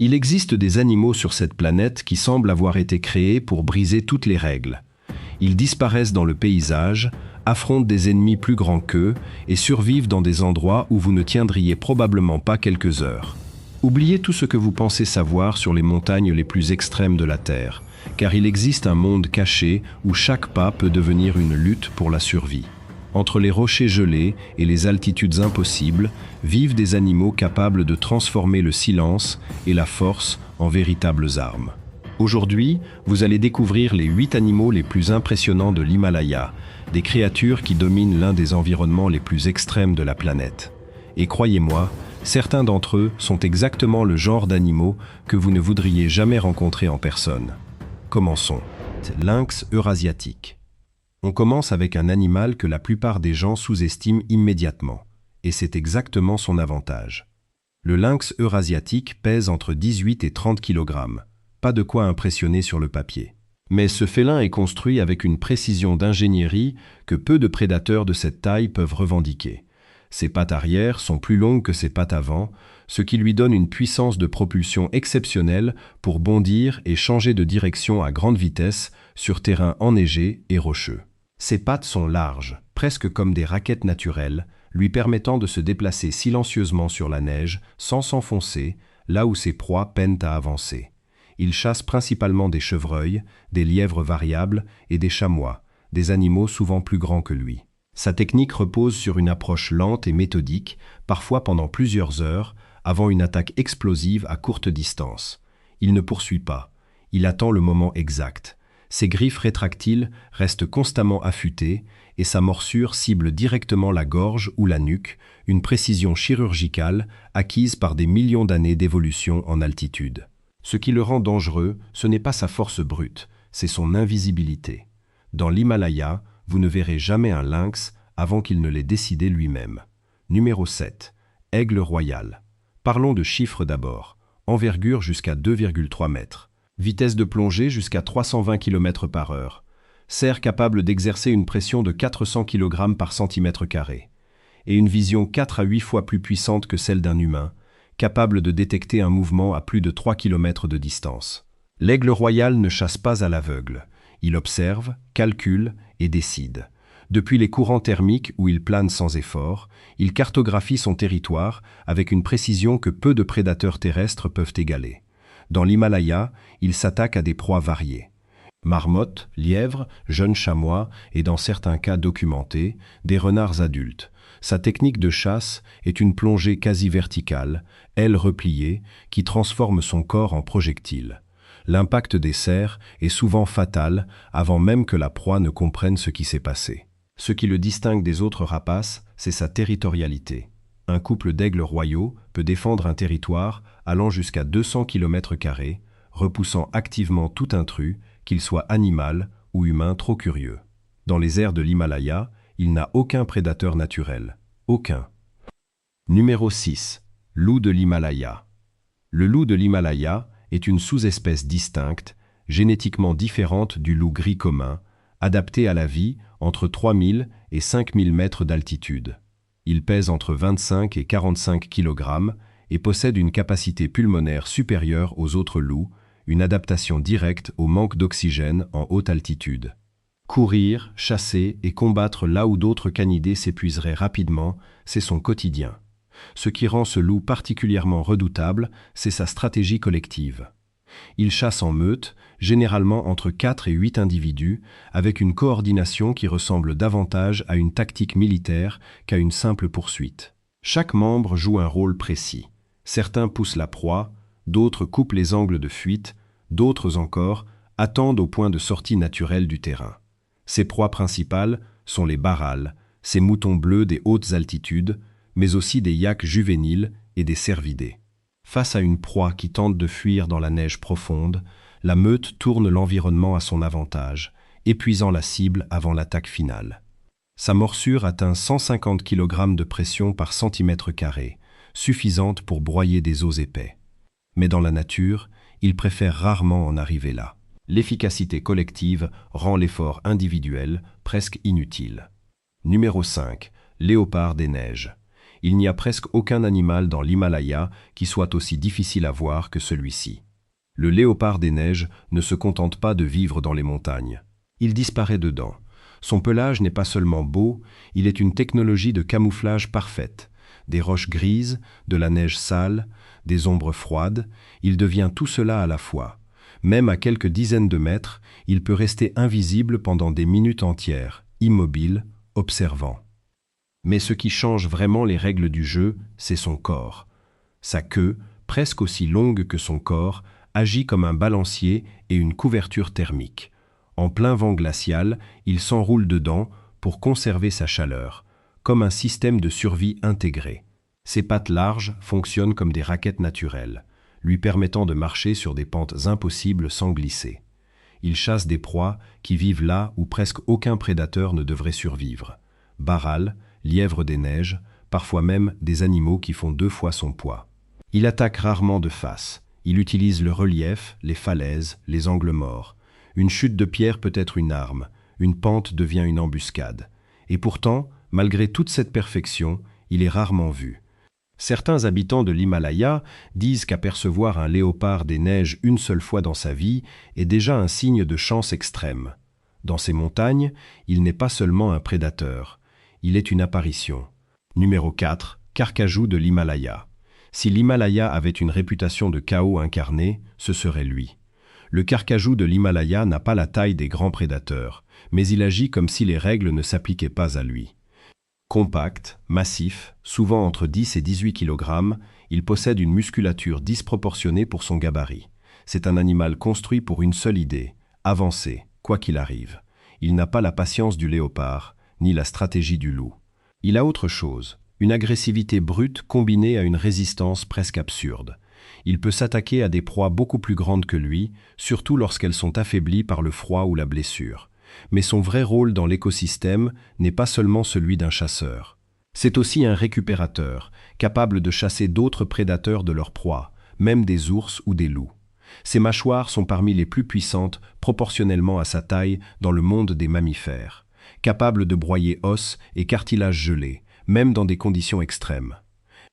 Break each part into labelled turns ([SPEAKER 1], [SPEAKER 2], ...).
[SPEAKER 1] Il existe des animaux sur cette planète qui semblent avoir été créés pour briser toutes les règles. Ils disparaissent dans le paysage, affrontent des ennemis plus grands qu'eux et survivent dans des endroits où vous ne tiendriez probablement pas quelques heures. Oubliez tout ce que vous pensez savoir sur les montagnes les plus extrêmes de la Terre, car il existe un monde caché où chaque pas peut devenir une lutte pour la survie. Entre les rochers gelés et les altitudes impossibles, vivent des animaux capables de transformer le silence et la force en véritables armes. Aujourd'hui, vous allez découvrir les 8 animaux les plus impressionnants de l'Himalaya, des créatures qui dominent l'un des environnements les plus extrêmes de la planète. Et croyez-moi, certains d'entre eux sont exactement le genre d'animaux que vous ne voudriez jamais rencontrer en personne. Commençons. Lynx eurasiatique. On commence avec un animal que la plupart des gens sous-estiment immédiatement, et c'est exactement son avantage. Le lynx eurasiatique pèse entre 18 et 30 kg. Pas de quoi impressionner sur le papier. Mais ce félin est construit avec une précision d'ingénierie que peu de prédateurs de cette taille peuvent revendiquer. Ses pattes arrière sont plus longues que ses pattes avant, ce qui lui donne une puissance de propulsion exceptionnelle pour bondir et changer de direction à grande vitesse sur terrain enneigé et rocheux. Ses pattes sont larges, presque comme des raquettes naturelles, lui permettant de se déplacer silencieusement sur la neige sans s'enfoncer, là où ses proies peinent à avancer. Il chasse principalement des chevreuils, des lièvres variables et des chamois, des animaux souvent plus grands que lui. Sa technique repose sur une approche lente et méthodique, parfois pendant plusieurs heures, avant une attaque explosive à courte distance. Il ne poursuit pas, il attend le moment exact. Ses griffes rétractiles restent constamment affûtées et sa morsure cible directement la gorge ou la nuque, une précision chirurgicale acquise par des millions d'années d'évolution en altitude. Ce qui le rend dangereux, ce n'est pas sa force brute, c'est son invisibilité. Dans l'Himalaya, vous ne verrez jamais un lynx avant qu'il ne l'ait décidé lui-même. Numéro 7. Aigle royal. Parlons de chiffres d'abord. Envergure jusqu'à 2,3 mètres. Vitesse de plongée jusqu'à 320 km/h. Cerf capable d'exercer une pression de 400 kg par centimètre carré. Et une vision 4 à 8 fois plus puissante que celle d'un humain, capable de détecter un mouvement à plus de 3 km de distance. L'aigle royal ne chasse pas à l'aveugle. Il observe, calcule et décide. Depuis les courants thermiques où il plane sans effort, il cartographie son territoire avec une précision que peu de prédateurs terrestres peuvent égaler. Dans l'Himalaya, il s'attaque à des proies variées. Marmottes, lièvres, jeunes chamois et dans certains cas documentés, des renards adultes. Sa technique de chasse est une plongée quasi verticale, ailes repliées, qui transforme son corps en projectile. L'impact des cerfs est souvent fatal avant même que la proie ne comprenne ce qui s'est passé. Ce qui le distingue des autres rapaces, c'est sa territorialité. Un couple d'aigles royaux peut défendre un territoire allant jusqu'à 200 km², repoussant activement tout intrus, qu'il soit animal ou humain trop curieux. Dans les airs de l'Himalaya, il n'a aucun prédateur naturel. Aucun. Numéro 6. Loup de l'Himalaya. Le loup de l'Himalaya est une sous-espèce distincte, génétiquement différente du loup gris commun, adaptée à la vie entre 3000 et 5000 mètres d'altitude. Il pèse entre 25 et 45 kg et possède une capacité pulmonaire supérieure aux autres loups, une adaptation directe au manque d'oxygène en haute altitude. Courir, chasser et combattre là où d'autres canidés s'épuiseraient rapidement, c'est son quotidien. Ce qui rend ce loup particulièrement redoutable, c'est sa stratégie collective. Il chasse en meute, généralement entre 4 et 8 individus, avec une coordination qui ressemble davantage à une tactique militaire qu'à une simple poursuite. Chaque membre joue un rôle précis. Certains poussent la proie, d'autres coupent les angles de fuite, d'autres encore attendent au point de sortie naturel du terrain. Ses proies principales sont les barrals, ces moutons bleus des hautes altitudes, mais aussi des yaks juvéniles et des cervidés. Face à une proie qui tente de fuir dans la neige profonde, la meute tourne l'environnement à son avantage, épuisant la cible avant l'attaque finale. Sa morsure atteint 150 kg de pression par centimètre carré, suffisante pour broyer des os épais. Mais dans la nature, il préfère rarement en arriver là. L'efficacité collective rend l'effort individuel presque inutile. Numéro 5. Léopard des neiges. Il n'y a presque aucun animal dans l'Himalaya qui soit aussi difficile à voir que celui-ci. Le léopard des neiges ne se contente pas de vivre dans les montagnes. Il disparaît dedans. Son pelage n'est pas seulement beau, il est une technologie de camouflage parfaite. Des roches grises, de la neige sale, des ombres froides, il devient tout cela à la fois. Même à quelques dizaines de mètres, il peut rester invisible pendant des minutes entières, immobile, observant. Mais ce qui change vraiment les règles du jeu, c'est son corps. Sa queue, presque aussi longue que son corps, agit comme un balancier et une couverture thermique. En plein vent glacial, il s'enroule dedans pour conserver sa chaleur, comme un système de survie intégré. Ses pattes larges fonctionnent comme des raquettes naturelles, lui permettant de marcher sur des pentes impossibles sans glisser. Il chasse des proies qui vivent là où presque aucun prédateur ne devrait survivre. Barral, lièvre des neiges, parfois même des animaux qui font 2 fois son poids. Il attaque rarement de face. Il utilise le relief, les falaises, les angles morts. Une chute de pierre peut être une arme, une pente devient une embuscade. Et pourtant, malgré toute cette perfection, il est rarement vu. Certains habitants de l'Himalaya disent qu'apercevoir un léopard des neiges une seule fois dans sa vie est déjà un signe de chance extrême. Dans ces montagnes, il n'est pas seulement un prédateur, il est une apparition. Numéro 4, Carcajou de l'Himalaya. Si l'Himalaya avait une réputation de chaos incarné, ce serait lui. Le carcajou de l'Himalaya n'a pas la taille des grands prédateurs, mais il agit comme si les règles ne s'appliquaient pas à lui. Compact, massif, souvent entre 10 et 18 kg, il possède une musculature disproportionnée pour son gabarit. C'est un animal construit pour une seule idée, avancer, quoi qu'il arrive. Il n'a pas la patience du léopard, ni la stratégie du loup. Il a autre chose, une agressivité brute combinée à une résistance presque absurde. Il peut s'attaquer à des proies beaucoup plus grandes que lui, surtout lorsqu'elles sont affaiblies par le froid ou la blessure. Mais son vrai rôle dans l'écosystème n'est pas seulement celui d'un chasseur. C'est aussi un récupérateur, capable de chasser d'autres prédateurs de leur proie, même des ours ou des loups. Ses mâchoires sont parmi les plus puissantes proportionnellement à sa taille dans le monde des mammifères, capable de broyer os et cartilage gelé, même dans des conditions extrêmes.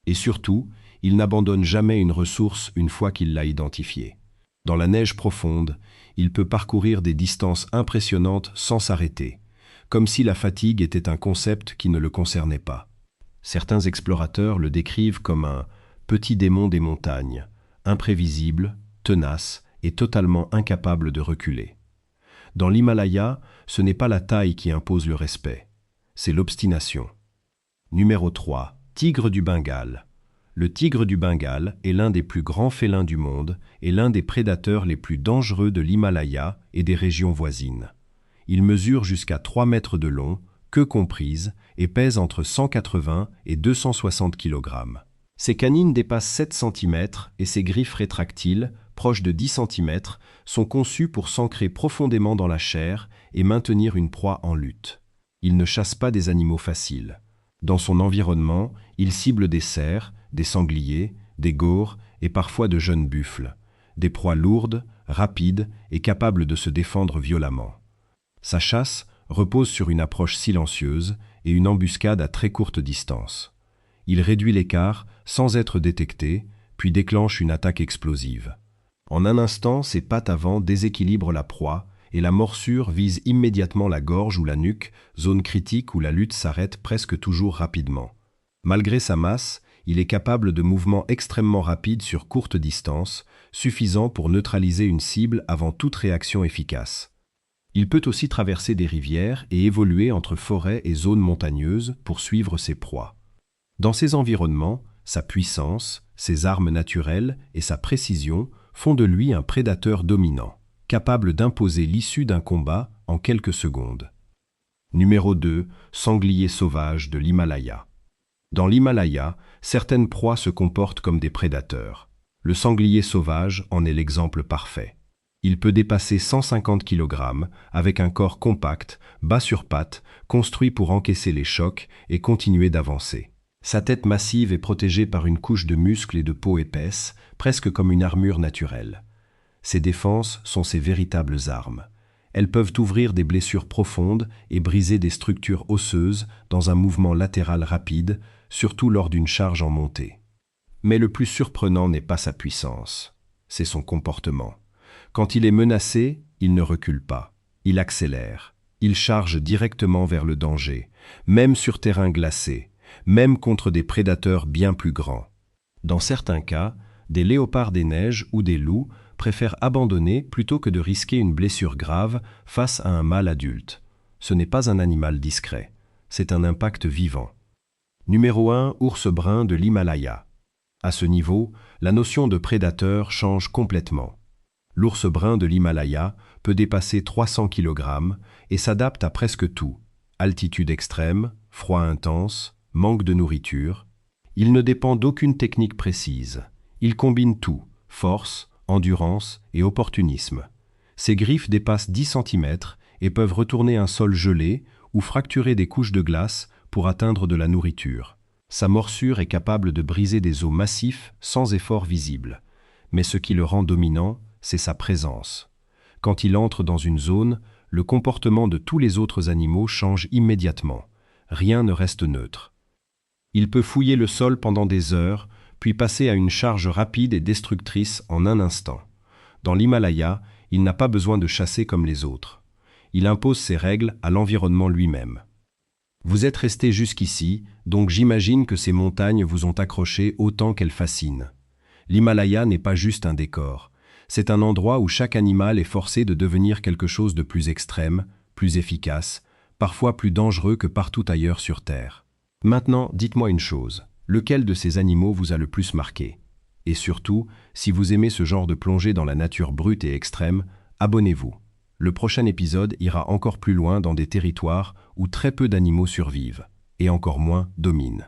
[SPEAKER 1] Et surtout, il n'abandonne jamais une ressource une fois qu'il l'a identifiée. Dans la neige profonde, il peut parcourir des distances impressionnantes sans s'arrêter, comme si la fatigue était un concept qui ne le concernait pas. Certains explorateurs le décrivent comme un petit démon des montagnes, imprévisible, tenace et totalement incapable de reculer. Dans l'Himalaya, ce n'est pas la taille qui impose le respect, c'est l'obstination. Numéro 3. Tigre du Bengale. Le tigre du Bengale est l'un des plus grands félins du monde et l'un des prédateurs les plus dangereux de l'Himalaya et des régions voisines. Il mesure jusqu'à 3 mètres de long, queue comprise, et pèse entre 180 et 260 kg. Ses canines dépassent 7 cm et ses griffes rétractiles, proches de 10 cm, sont conçues pour s'ancrer profondément dans la chair et maintenir une proie en lutte. Il ne chasse pas des animaux faciles. Dans son environnement, il cible des cerfs, des sangliers, des gaures et parfois de jeunes buffles, des proies lourdes, rapides et capables de se défendre violemment. Sa chasse repose sur une approche silencieuse et une embuscade à très courte distance. Il réduit l'écart sans être détecté, puis déclenche une attaque explosive. En un instant, ses pattes avant déséquilibrent la proie et la morsure vise immédiatement la gorge ou la nuque, zone critique où la lutte s'arrête presque toujours rapidement. Malgré sa masse, il est capable de mouvements extrêmement rapides sur courte distance, suffisant pour neutraliser une cible avant toute réaction efficace. Il peut aussi traverser des rivières et évoluer entre forêts et zones montagneuses pour suivre ses proies. Dans ces environnements, sa puissance, ses armes naturelles et sa précision font de lui un prédateur dominant, capable d'imposer l'issue d'un combat en quelques secondes. Numéro 2. Sanglier sauvage de l'Himalaya. Dans l'Himalaya, certaines proies se comportent comme des prédateurs. Le sanglier sauvage en est l'exemple parfait. Il peut dépasser 150 kg avec un corps compact, bas sur pattes, construit pour encaisser les chocs et continuer d'avancer. Sa tête massive est protégée par une couche de muscles et de peau épaisse, presque comme une armure naturelle. Ses défenses sont ses véritables armes. Elles peuvent ouvrir des blessures profondes et briser des structures osseuses dans un mouvement latéral rapide, surtout lors d'une charge en montée. Mais le plus surprenant n'est pas sa puissance, c'est son comportement. Quand il est menacé, il ne recule pas, il accélère, il charge directement vers le danger, même sur terrain glacé, même contre des prédateurs bien plus grands. Dans certains cas, des léopards des neiges ou des loups préfèrent abandonner plutôt que de risquer une blessure grave face à un mâle adulte. Ce n'est pas un animal discret, c'est un impact vivant. Numéro 1, ours brun de l'Himalaya. À ce niveau, la notion de prédateur change complètement. L'ours brun de l'Himalaya peut dépasser 300 kg et s'adapte à presque tout. Altitude extrême, froid intense, manque de nourriture. Il ne dépend d'aucune technique précise. Il combine tout, force, endurance et opportunisme. Ses griffes dépassent 10 cm et peuvent retourner un sol gelé ou fracturer des couches de glace pour atteindre de la nourriture. Sa morsure est capable de briser des os massifs sans effort visible. Mais ce qui le rend dominant, c'est sa présence. Quand il entre dans une zone, le comportement de tous les autres animaux change immédiatement. Rien ne reste neutre. Il peut fouiller le sol pendant des heures, puis passer à une charge rapide et destructrice en un instant. Dans l'Himalaya, il n'a pas besoin de chasser comme les autres. Il impose ses règles à l'environnement lui-même. Vous êtes resté jusqu'ici, donc j'imagine que ces montagnes vous ont accroché autant qu'elles fascinent. L'Himalaya n'est pas juste un décor. C'est un endroit où chaque animal est forcé de devenir quelque chose de plus extrême, plus efficace, parfois plus dangereux que partout ailleurs sur Terre. Maintenant, dites-moi une chose, lequel de ces animaux vous a le plus marqué? Et surtout, si vous aimez ce genre de plongée dans la nature brute et extrême, abonnez-vous. Le prochain épisode ira encore plus loin dans des territoires où très peu d'animaux survivent, et encore moins dominent.